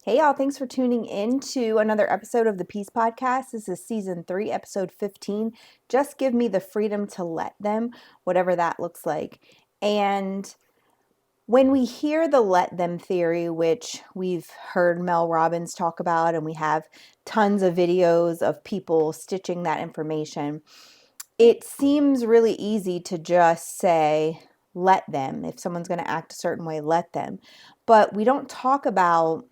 Hey, y'all, thanks for tuning in to another episode of the Peace Podcast. This is season 3, episode 15. Just give me the freedom to let them, whatever that looks like. And when we hear the let them theory, which we've heard Mel Robbins talk about, and we have tons of videos of people stitching that information, it seems really easy to just say, let them. If someone's going to act a certain way, let them. But we don't talk about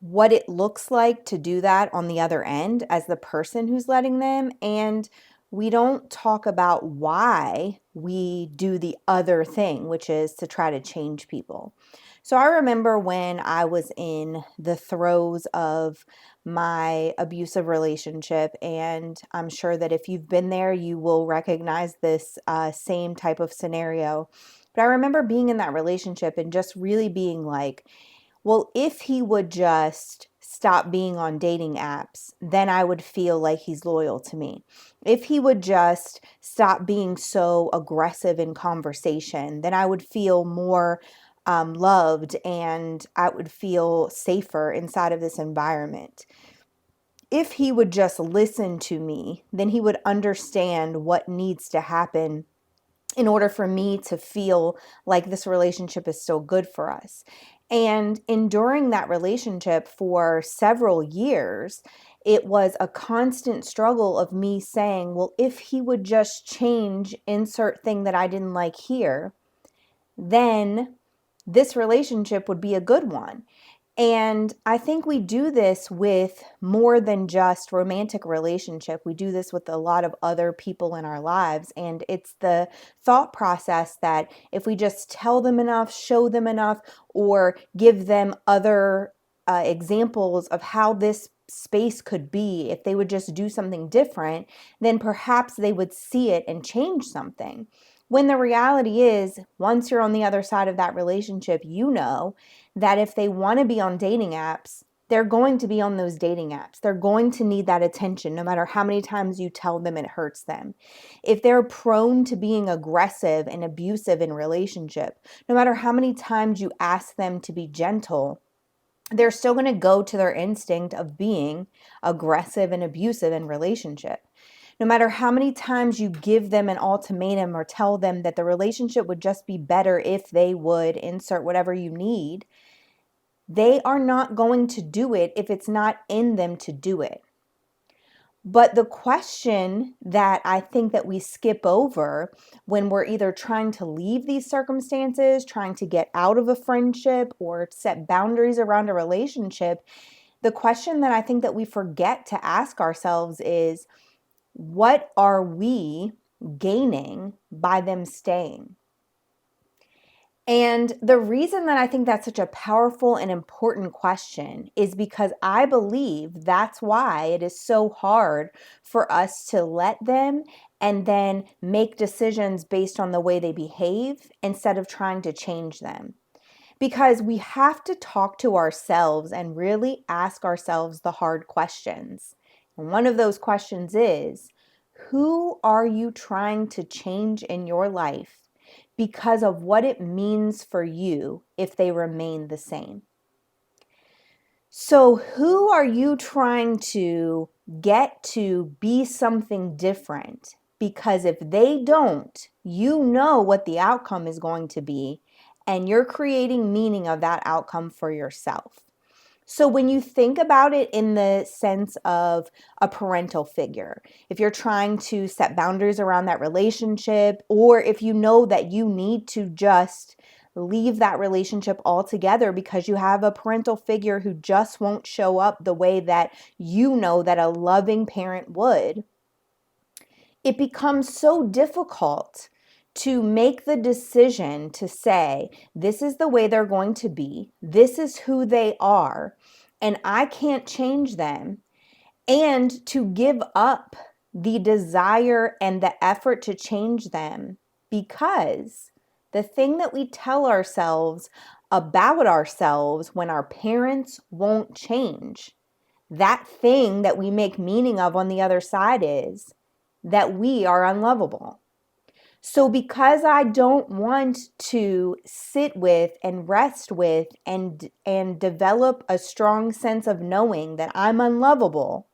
what it looks like to do that on the other end as the person who's letting them. And we don't talk about why we do the other thing, which is to try to change people. So I remember when I was in the throes of my abusive relationship, and I'm sure that if you've been there, you will recognize this same type of scenario. But I remember being in that relationship and just really being like, well, if he would just stop being on dating apps, then I would feel like he's loyal to me. If he would just stop being so aggressive in conversation, then I would feel more loved and I would feel safer inside of this environment. If he would just listen to me, then he would understand what needs to happen in order for me to feel like this relationship is still good for us. And enduring that relationship for several years, it was a constant struggle of me saying, well, if he would just change insert thing that I didn't like here, then this relationship would be a good one. And I think we do this with more than just romantic relationship. We do this with a lot of other people in our lives. And it's the thought process that if we just tell them enough, show them enough, or give them other examples of how this space could be, if they would just do something different, then perhaps they would see it and change something. When the reality is, once you're on the other side of that relationship, you know that if they want to be on dating apps, they're going to be on those dating apps. They're going to need that attention no matter how many times you tell them it hurts them. If they're prone to being aggressive and abusive in relationship, no matter how many times you ask them to be gentle, they're still going to go to their instinct of being aggressive and abusive in relationship. No matter how many times you give them an ultimatum or tell them that the relationship would just be better if they would insert whatever you need, they are not going to do it if it's not in them to do it. But the question that I think that we skip over when we're either trying to leave these circumstances, trying to get out of a friendship, or set boundaries around a relationship, the question that I think that we forget to ask ourselves is, what are we gaining by them staying? And the reason that I think that's such a powerful and important question is because I believe that's why it is so hard for us to let them and then make decisions based on the way they behave instead of trying to change them. Because we have to talk to ourselves and really ask ourselves the hard questions. And one of those questions is, who are you trying to change in your life because of what it means for you if they remain the same? So, who are you trying to get to be something different? Because if they don't, you know what the outcome is going to be, and you're creating meaning of that outcome for yourself. So when you think about it in the sense of a parental figure, if you're trying to set boundaries around that relationship, or if you know that you need to just leave that relationship altogether because you have a parental figure who just won't show up the way that you know that a loving parent would, it becomes so difficult to make the decision to say, this is the way they're going to be, this is who they are, and I can't change them, and to give up the desire and the effort to change them, because the thing that we tell ourselves about ourselves when our parents won't change, that thing that we make meaning of on the other side is that we are unlovable. So because I don't want to sit with and rest with and develop a strong sense of knowing that I'm unlovable,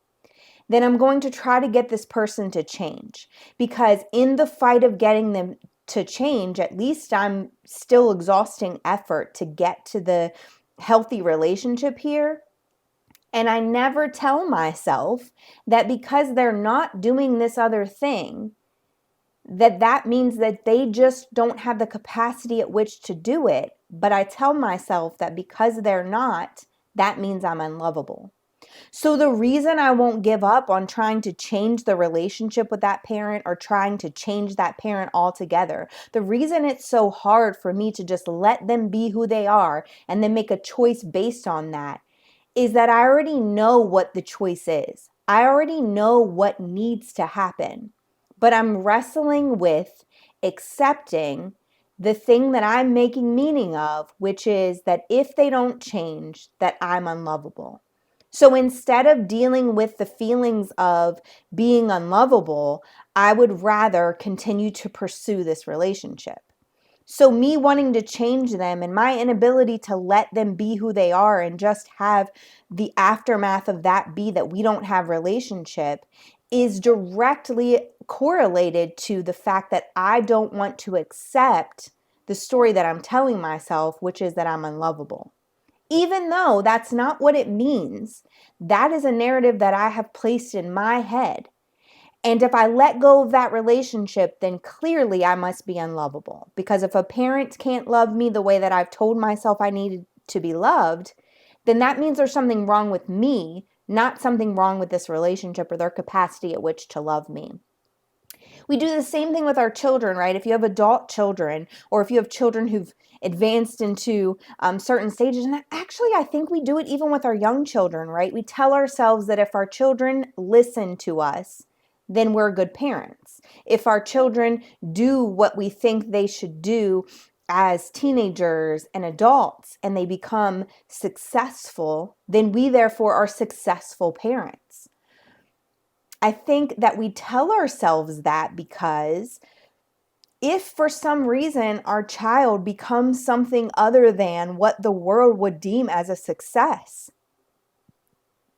then I'm going to try to get this person to change. Because in the fight of getting them to change, at least I'm still exhausting effort to get to the healthy relationship here. And I never tell myself that because they're not doing this other thing, that means that they just don't have the capacity at which to do it. But I tell myself that because they're not, that means I'm unlovable. So the reason I won't give up on trying to change the relationship with that parent or trying to change that parent altogether, the reason it's so hard for me to just let them be who they are and then make a choice based on that, is that I already know what the choice is. I already know what needs to happen, but I'm wrestling with accepting the thing that I'm making meaning of, which is that if they don't change, that I'm unlovable. So instead of dealing with the feelings of being unlovable, I would rather continue to pursue this relationship. So me wanting to change them and my inability to let them be who they are and just have the aftermath of that be that we don't have relationship is directly correlated to the fact that I don't want to accept the story that I'm telling myself, which is that I'm unlovable. Even though that's not what it means, that is a narrative that I have placed in my head. And if I let go of that relationship, then clearly I must be unlovable. Because if a parent can't love me the way that I've told myself I needed to be loved, then that means there's something wrong with me, not something wrong with this relationship or their capacity at which to love me. We do the same thing with our children, right? If you have adult children or if you have children who've advanced into certain stages, and actually I think we do it even with our young children, right? We tell ourselves that if our children listen to us, then we're good parents. If our children do what we think they should do as teenagers and adults and they become successful, then we therefore are successful parents. I think that we tell ourselves that because if for some reason our child becomes something other than what the world would deem as a success,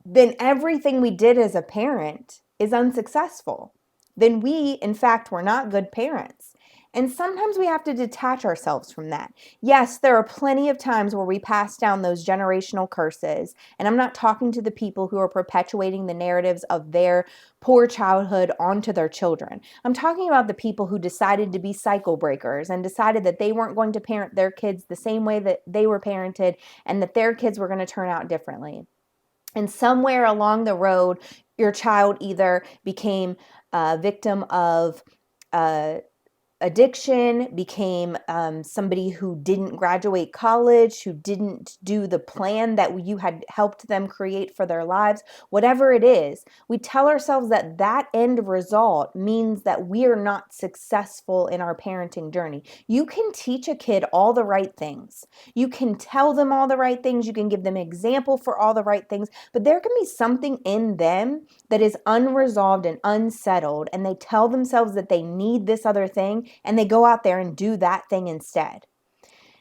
then everything we did as a parent is unsuccessful. Then we, in fact, were not good parents. And sometimes we have to detach ourselves from that. Yes, there are plenty of times where we pass down those generational curses. And I'm not talking to the people who are perpetuating the narratives of their poor childhood onto their children. I'm talking about the people who decided to be cycle breakers and decided that they weren't going to parent their kids the same way that they were parented and that their kids were going to turn out differently. And somewhere along the road, your child either became a victim of addiction, became somebody who didn't graduate college, who didn't do the plan that you had helped them create for their lives, whatever it is, we tell ourselves that that end result means that we are not successful in our parenting journey. You can teach a kid all the right things. You can tell them all the right things. You can give them example for all the right things, but there can be something in them that is unresolved and unsettled, and they tell themselves that they need this other thing, and they go out there and do that thing instead.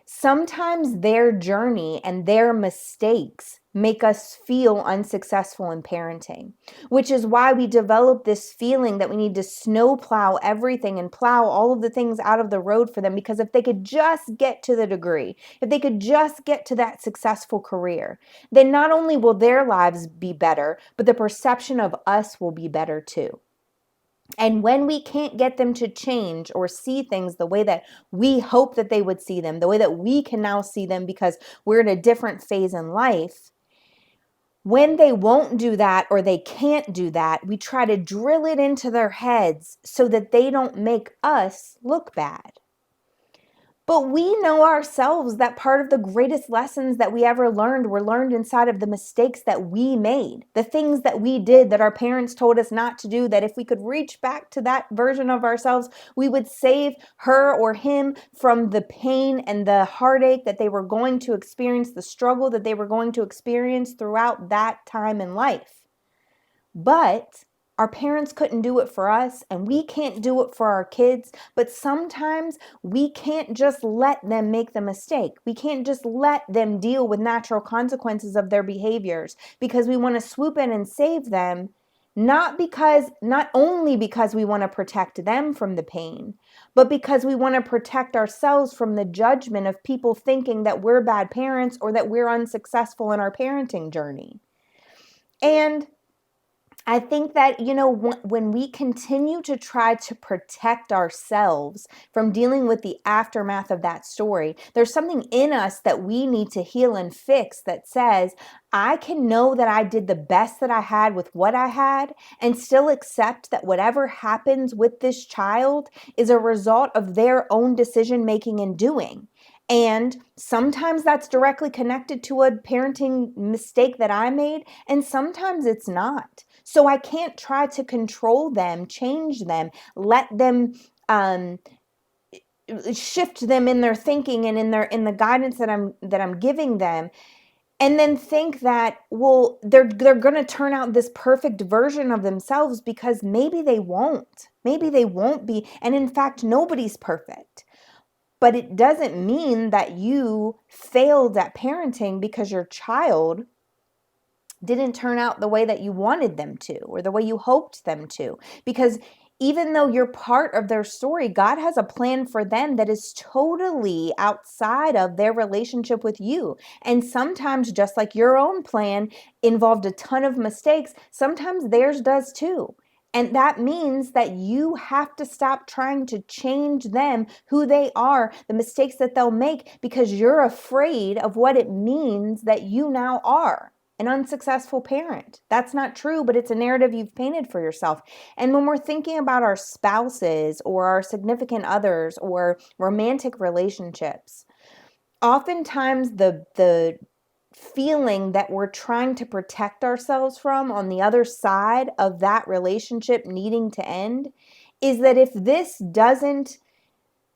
Sometimes their journey and their mistakes make us feel unsuccessful in parenting, which is why we develop this feeling that we need to snowplow everything and plow all of the things out of the road for them, because if they could just get to the degree, if they could just get to that successful career, then not only will their lives be better, but the perception of us will be better too. And when we can't get them to change or see things the way that we hope that they would see them, the way that we can now see them because we're in a different phase in life, when they won't do that or they can't do that, we try to drill it into their heads so that they don't make us look bad. But we know ourselves that part of the greatest lessons that we ever learned were learned inside of the mistakes that we made, the things that we did that our parents told us not to do, that if we could reach back to that version of ourselves, we would save her or him from the pain and the heartache that they were going to experience, the struggle that they were going to experience throughout that time in life. But Our parents couldn't do it for us, and we can't do it for our kids, but sometimes we can't just let them make the mistake. We can't just let them deal with natural consequences of their behaviors because we want to swoop in and save them, not only because we want to protect them from the pain, but because we want to protect ourselves from the judgment of people thinking that we're bad parents or that we're unsuccessful in our parenting journey. And I think that, when we continue to try to protect ourselves from dealing with the aftermath of that story, there's something in us that we need to heal and fix that says, I can know that I did the best that I had with what I had and still accept that whatever happens with this child is a result of their own decision making and doing. And sometimes that's directly connected to a parenting mistake that I made, and sometimes it's not. So I can't try to control them, change them, let them shift them in their thinking and in the guidance that I'm giving them, and then think that, well, they're going to turn out this perfect version of themselves, because maybe they won't. Maybe they won't be, and in fact, nobody's perfect. But it doesn't mean that you failed at parenting because your child didn't turn out the way that you wanted them to or the way you hoped them to. Because even though you're part of their story, God has a plan for them that is totally outside of their relationship with you. And sometimes, just like your own plan involved a ton of mistakes, sometimes theirs does too. And that means that you have to stop trying to change them, who they are, the mistakes that they'll make, because you're afraid of what it means that you now are an unsuccessful parent. That's not true, but it's a narrative you've painted for yourself. And when we're thinking about our spouses or our significant others or romantic relationships, oftentimes the feeling that we're trying to protect ourselves from on the other side of that relationship needing to end is that if this doesn't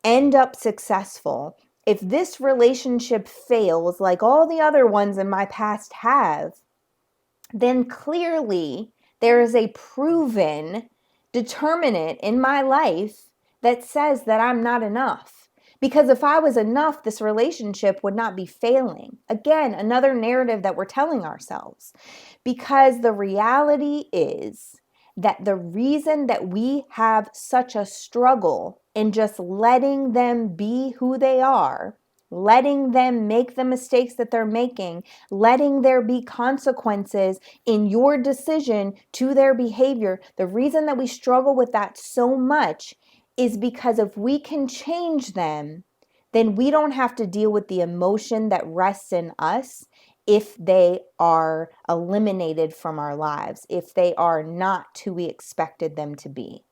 end up successful, if this relationship fails like all the other ones in my past have, then clearly there is a proven determinant in my life that says that I'm not enough. Because if I was enough, this relationship would not be failing. Again, another narrative that we're telling ourselves. Because the reality is that the reason that we have such a struggle in just letting them be who they are, letting them make the mistakes that they're making, letting there be consequences in your decision to their behavior, the reason that we struggle with that so much is because if we can change them, then we don't have to deal with the emotion that rests in us if they are eliminated from our lives, if they are not who we expected them to be.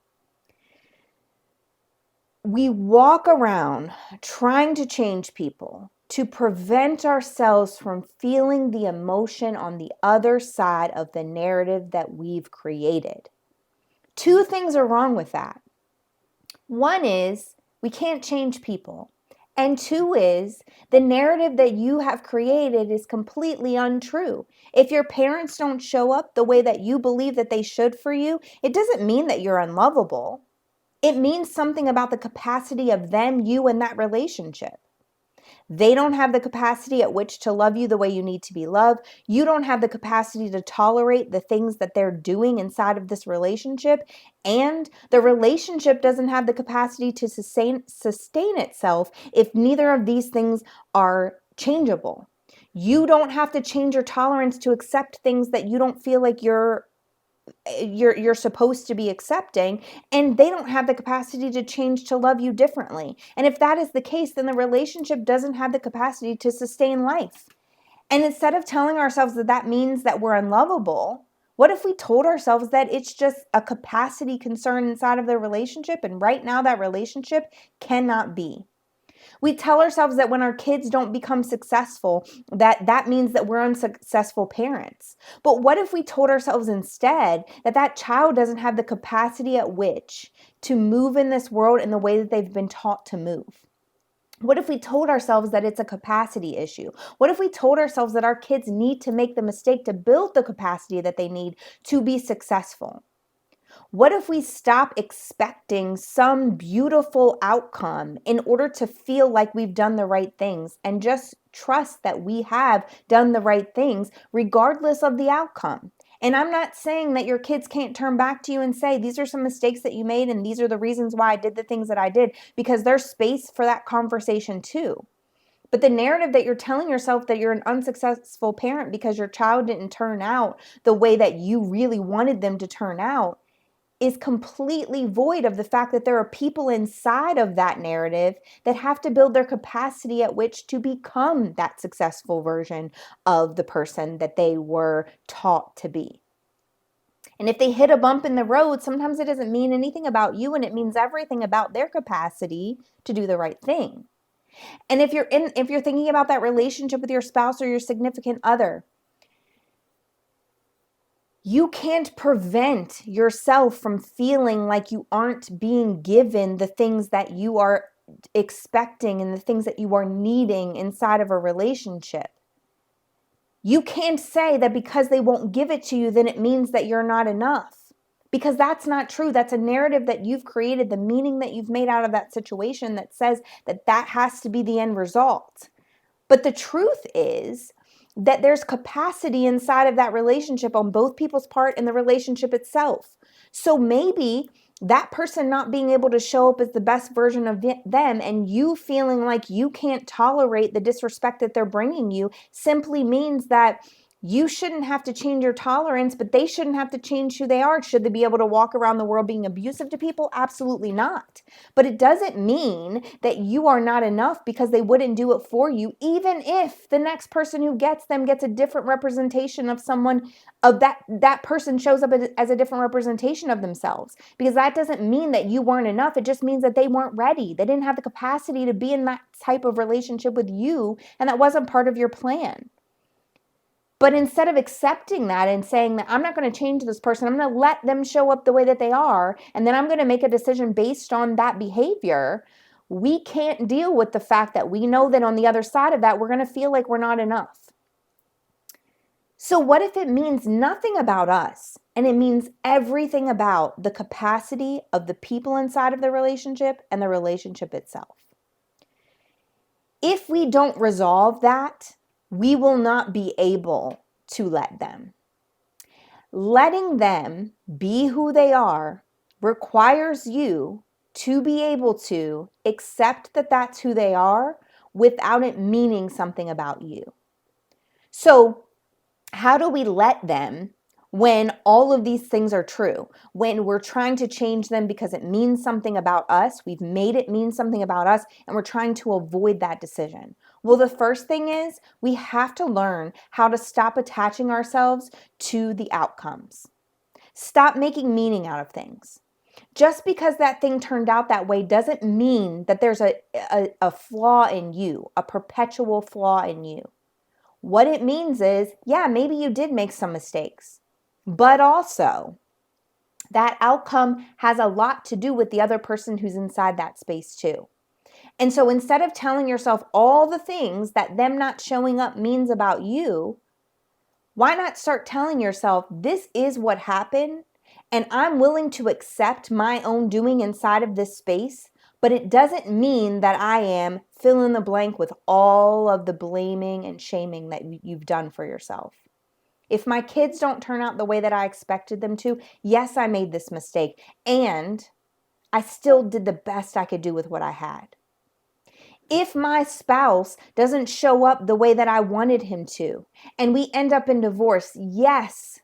We walk around trying to change people to prevent ourselves from feeling the emotion on the other side of the narrative that we've created. Two things are wrong with that. One is we can't change people. And two is the narrative that you have created is completely untrue. If your parents don't show up the way that you believe that they should for you, it doesn't mean that you're unlovable. It means something about the capacity of them, you, and that relationship. They don't have the capacity at which to love you the way you need to be loved. You don't have the capacity to tolerate the things that they're doing inside of this relationship. And the relationship doesn't have the capacity to sustain itself if neither of these things are changeable. You don't have to change your tolerance to accept things that you don't feel like you're supposed to be accepting, and they don't have the capacity to change to love you differently. And if that is the case, then the relationship doesn't have the capacity to sustain life. And instead of telling ourselves that that means that we're unlovable, what if we told ourselves that it's just a capacity concern inside of the relationship, and right now that relationship cannot be? We tell ourselves that when our kids don't become successful, that means that we're unsuccessful parents. But what if we told ourselves instead that that child doesn't have the capacity at which to move in this world in the way that they've been taught to move? What if we told ourselves that it's a capacity issue? What if we told ourselves that our kids need to make the mistake to build the capacity that they need to be successful? What if we stop expecting some beautiful outcome in order to feel like we've done the right things and just trust that we have done the right things regardless of the outcome? And I'm not saying that your kids can't turn back to you and say, these are some mistakes that you made and these are the reasons why I did the things that I did, because there's space for that conversation too. But the narrative that you're telling yourself that you're an unsuccessful parent because your child didn't turn out the way that you really wanted them to turn out is completely void of the fact that there are people inside of that narrative that have to build their capacity at which to become that successful version of the person that they were taught to be. And if they hit a bump in the road, sometimes it doesn't mean anything about you, and it means everything about their capacity to do the right thing. And if you're thinking about that relationship with your spouse or your significant other, you can't prevent yourself from feeling like you aren't being given the things that you are expecting and the things that you are needing inside of a relationship. You can't say that because they won't give it to you, then it means that you're not enough. Because that's not true. That's a narrative that you've created, the meaning that you've made out of that situation that says that that has to be the end result. But the truth is that there's capacity inside of that relationship on both people's part and the relationship itself. So maybe that person not being able to show up as the best version of them and you feeling like you can't tolerate the disrespect that they're bringing you simply means that you shouldn't have to change your tolerance, but they shouldn't have to change who they are. Should they be able to walk around the world being abusive to people? Absolutely not. But it doesn't mean that you are not enough because they wouldn't do it for you, even if the next person who gets them gets a different representation of someone, of that person shows up as a different representation of themselves. Because that doesn't mean that you weren't enough. It just means that they weren't ready. They didn't have the capacity to be in that type of relationship with you, and that wasn't part of your plan. But instead of accepting that and saying that I'm not going to change this person, I'm going to let them show up the way that they are, and then I'm going to make a decision based on that behavior, we can't deal with the fact that we know that on the other side of that, we're going to feel like we're not enough. So what if it means nothing about us and it means everything about the capacity of the people inside of the relationship and the relationship itself? If we don't resolve that, we will not be able to let them. Letting them be who they are requires you to be able to accept that that's who they are without it meaning something about you. So, how do we let them when all of these things are true? When we're trying to change them because it means something about us, we've made it mean something about us, and we're trying to avoid that decision. Well, the first thing is we have to learn how to stop attaching ourselves to the outcomes. Stop making meaning out of things. Just because that thing turned out that way doesn't mean that there's a flaw in you, a perpetual flaw in you. What it means is, yeah, maybe you did make some mistakes, but also that outcome has a lot to do with the other person who's inside that space too. And so instead of telling yourself all the things that them not showing up means about you, why not start telling yourself, this is what happened, and I'm willing to accept my own doing inside of this space, but it doesn't mean that I am fill in the blank with all of the blaming and shaming that you've done for yourself. If my kids don't turn out the way that I expected them to, yes, I made this mistake, and I still did the best I could do with what I had. If my spouse doesn't show up the way that I wanted him to, and we end up in divorce, yes,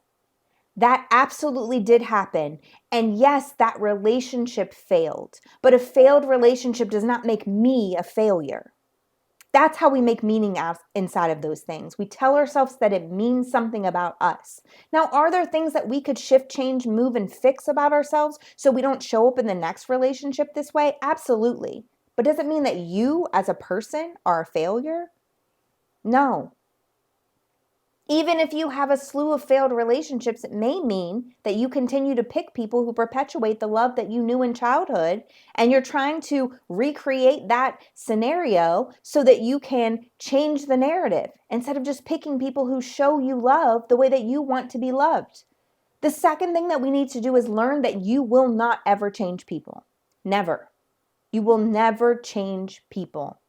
that absolutely did happen. And yes, that relationship failed. But a failed relationship does not make me a failure. That's how we make meaning out inside of those things. We tell ourselves that it means something about us. Now, are there things that we could shift, change, move, and fix about ourselves so we don't show up in the next relationship this way? Absolutely. But does it mean that you as a person are a failure? No. Even if you have a slew of failed relationships, it may mean that you continue to pick people who perpetuate the love that you knew in childhood, and you're trying to recreate that scenario so that you can change the narrative instead of just picking people who show you love the way that you want to be loved. The second thing that we need to do is learn that you will not ever change people. Never. You will never change people.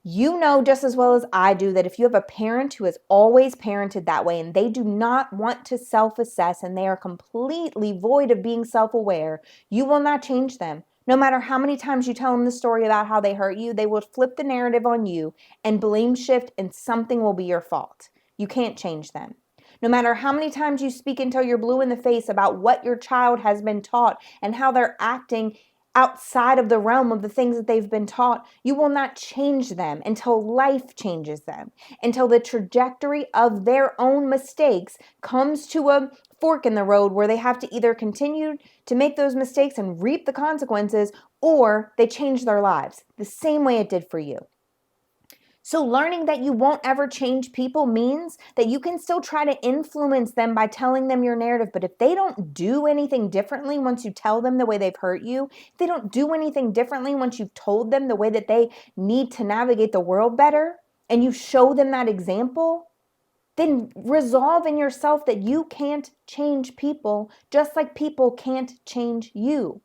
You know just as well as I do that if you have a parent who has always parented that way and they do not want to self-assess and they are completely void of being self-aware, you will not change them. No matter how many times you tell them the story about how they hurt you, they will flip the narrative on you and blame shift, and something will be your fault. You can't change them. No matter how many times you speak until you're blue in the face about what your child has been taught and how they're acting outside of the realm of the things that they've been taught, you will not change them until life changes them, until the trajectory of their own mistakes comes to a fork in the road where they have to either continue to make those mistakes and reap the consequences, or they change their lives the same way it did for you. So learning that you won't ever change people means that you can still try to influence them by telling them your narrative. But if they don't do anything differently once you tell them the way they've hurt you, if they don't do anything differently once you've told them the way that they need to navigate the world better, and you show them that example, then resolve in yourself that you can't change people, just like people can't change you.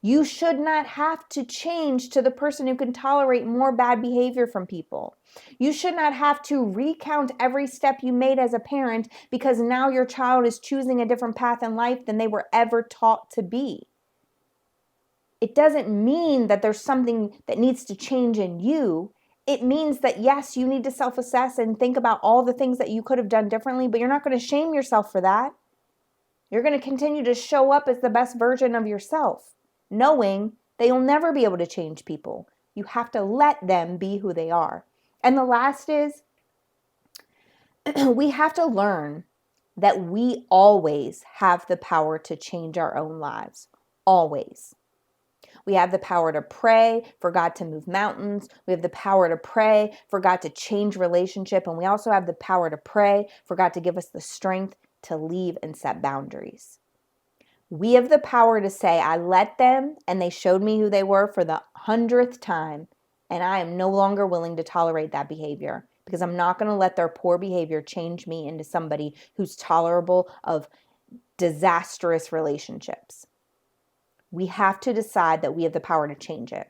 You should not have to change to the person who can tolerate more bad behavior from people. You should not have to recount every step you made as a parent because now your child is choosing a different path in life than they were ever taught to be. It doesn't mean that there's something that needs to change in you. It means that, yes, you need to self-assess and think about all the things that you could have done differently, but you're not going to shame yourself for that. You're going to continue to show up as the best version of yourself, knowing that you'll never be able to change people. You have to let them be who they are. And the last is, we have to learn that we always have the power to change our own lives. Always. We have the power to pray for God to move mountains. We have the power to pray for God to change relationship. And we also have the power to pray for God to give us the strength to leave and set boundaries. We have the power to say, I let them and they showed me who they were for the 100th time, and I am no longer willing to tolerate that behavior because I'm not going to let their poor behavior change me into somebody who's tolerable of disastrous relationships. We have to decide that we have the power to change it.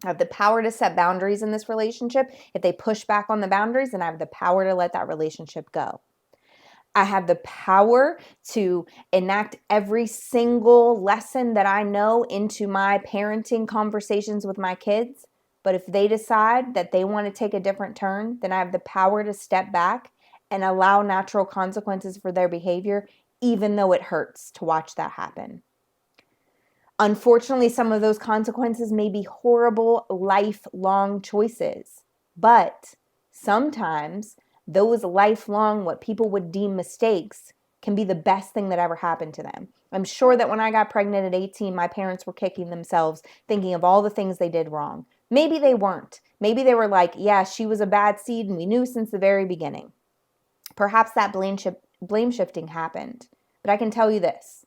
I have the power to set boundaries in this relationship. If they push back on the boundaries, then I have the power to let that relationship go. I have the power to enact every single lesson that I know into my parenting conversations with my kids. But if they decide that they want to take a different turn, then I have the power to step back and allow natural consequences for their behavior, even though it hurts to watch that happen. Unfortunately, some of those consequences may be horrible, lifelong choices. But sometimes those lifelong, what people would deem mistakes, can be the best thing that ever happened to them. I'm sure that when I got pregnant at 18, my parents were kicking themselves, thinking of all the things they did wrong. Maybe they weren't. Maybe they were like, yeah, she was a bad seed and we knew since the very beginning. Perhaps that blame shifting happened. But I can tell you this.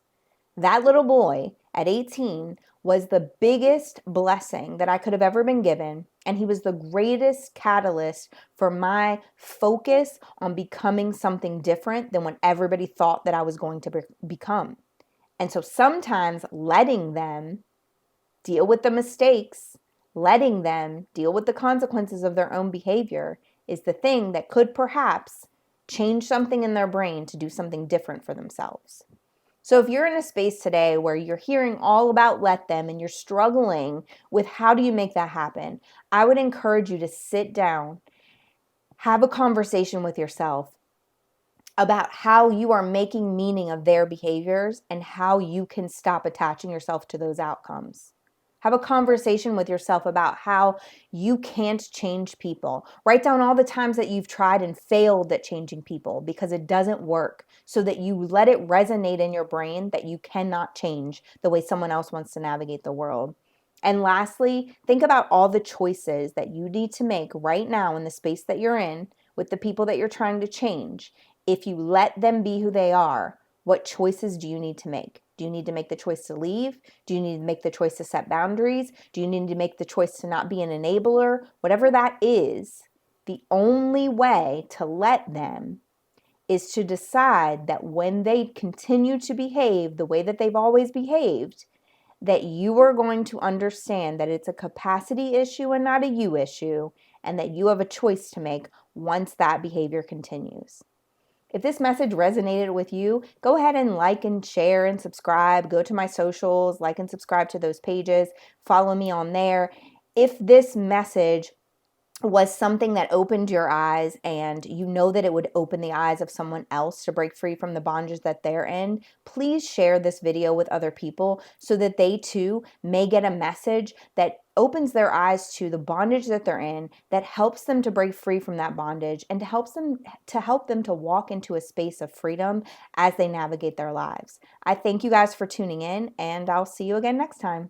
That little boy at 18 was the biggest blessing that I could have ever been given, and he was the greatest catalyst for my focus on becoming something different than what everybody thought that I was going to become. And so sometimes letting them deal with the mistakes, letting them deal with the consequences of their own behavior is the thing that could perhaps change something in their brain to do something different for themselves. So if you're in a space today where you're hearing all about let them and you're struggling with how do you make that happen, I would encourage you to sit down, have a conversation with yourself about how you are making meaning of their behaviors and how you can stop attaching yourself to those outcomes. Have a conversation with yourself about how you can't change people. Write down all the times that you've tried and failed at changing people because it doesn't work, so that you let it resonate in your brain that you cannot change the way someone else wants to navigate the world. And lastly, think about all the choices that you need to make right now in the space that you're in with the people that you're trying to change. If you let them be who they are, what choices do you need to make? Do you need to make the choice to leave? Do you need to make the choice to set boundaries? Do you need to make the choice to not be an enabler? Whatever that is, the only way to let them is to decide that when they continue to behave the way that they've always behaved, that you are going to understand that it's a capacity issue and not a you issue, and that you have a choice to make once that behavior continues. If this message resonated with you, go ahead and like and share and subscribe. Go to my socials, like and subscribe to those pages. Follow me on there. If this message was something that opened your eyes and you know that it would open the eyes of someone else to break free from the bondages that they're in, please share this video with other people so that they too may get a message that opens their eyes to the bondage that they're in, that helps them to break free from that bondage and to help them to walk into a space of freedom as they navigate their lives. I thank you guys for tuning in, and I'll see you again next time.